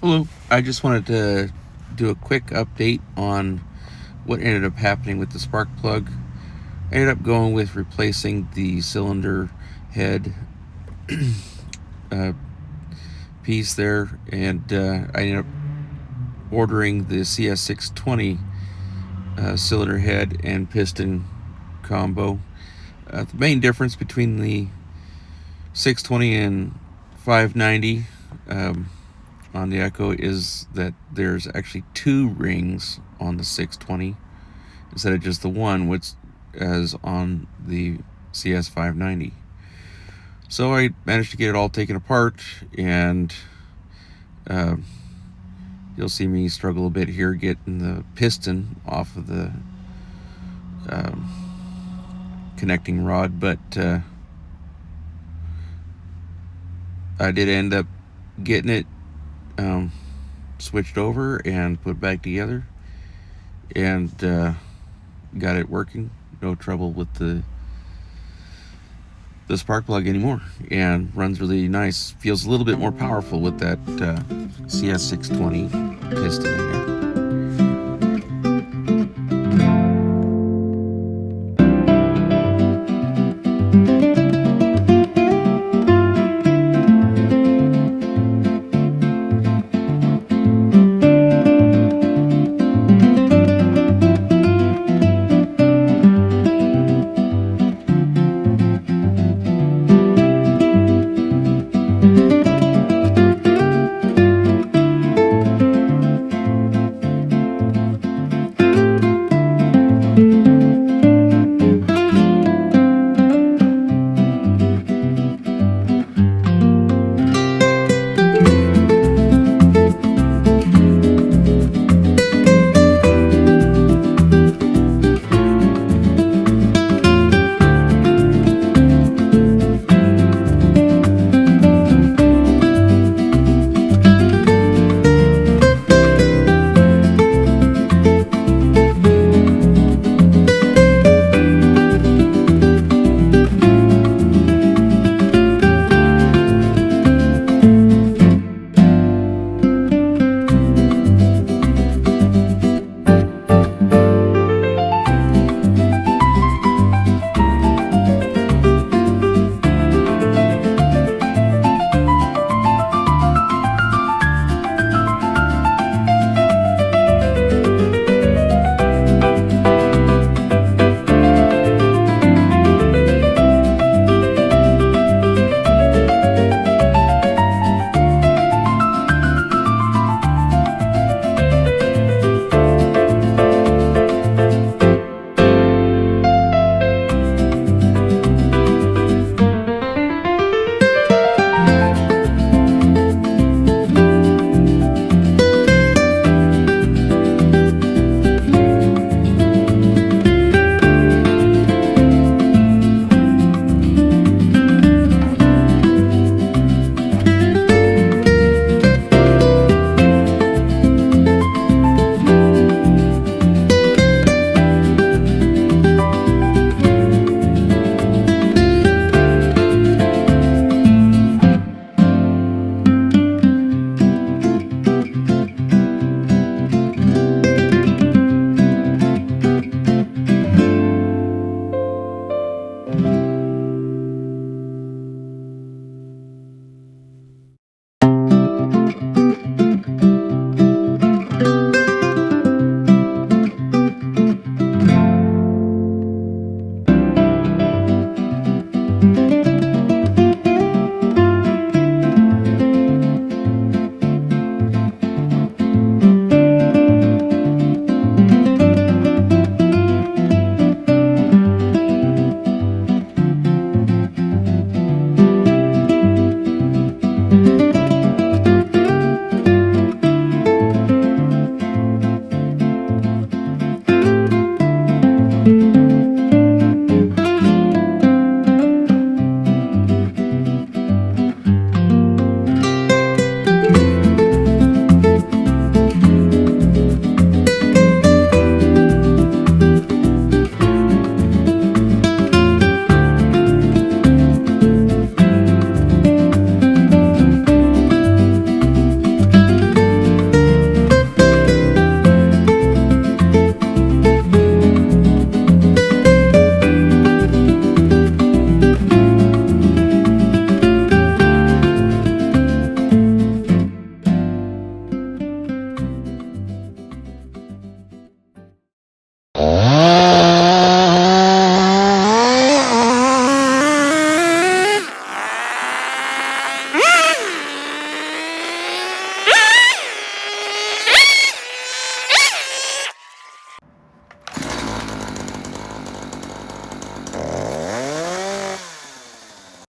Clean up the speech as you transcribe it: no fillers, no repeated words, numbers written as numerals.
Hello. I just wanted to do a quick update on what ended up happening with the spark plug. I ended up going with replacing the cylinder head uh, piece there, and I ended up ordering the CS620 cylinder head and piston combo. The main difference between the 620 and 590 on the Echo is that there's actually two rings on the 620 instead of just the one, which is on the CS590. So I managed to get it all taken apart, and uh, you'll see me struggle a bit here getting the piston off of the um, connecting rod, but I did end up getting it um, switched over and put back together, and got it working. No trouble with the spark plug anymore, and runs really nice. Feels a little bit more powerful with that CS620 piston in there.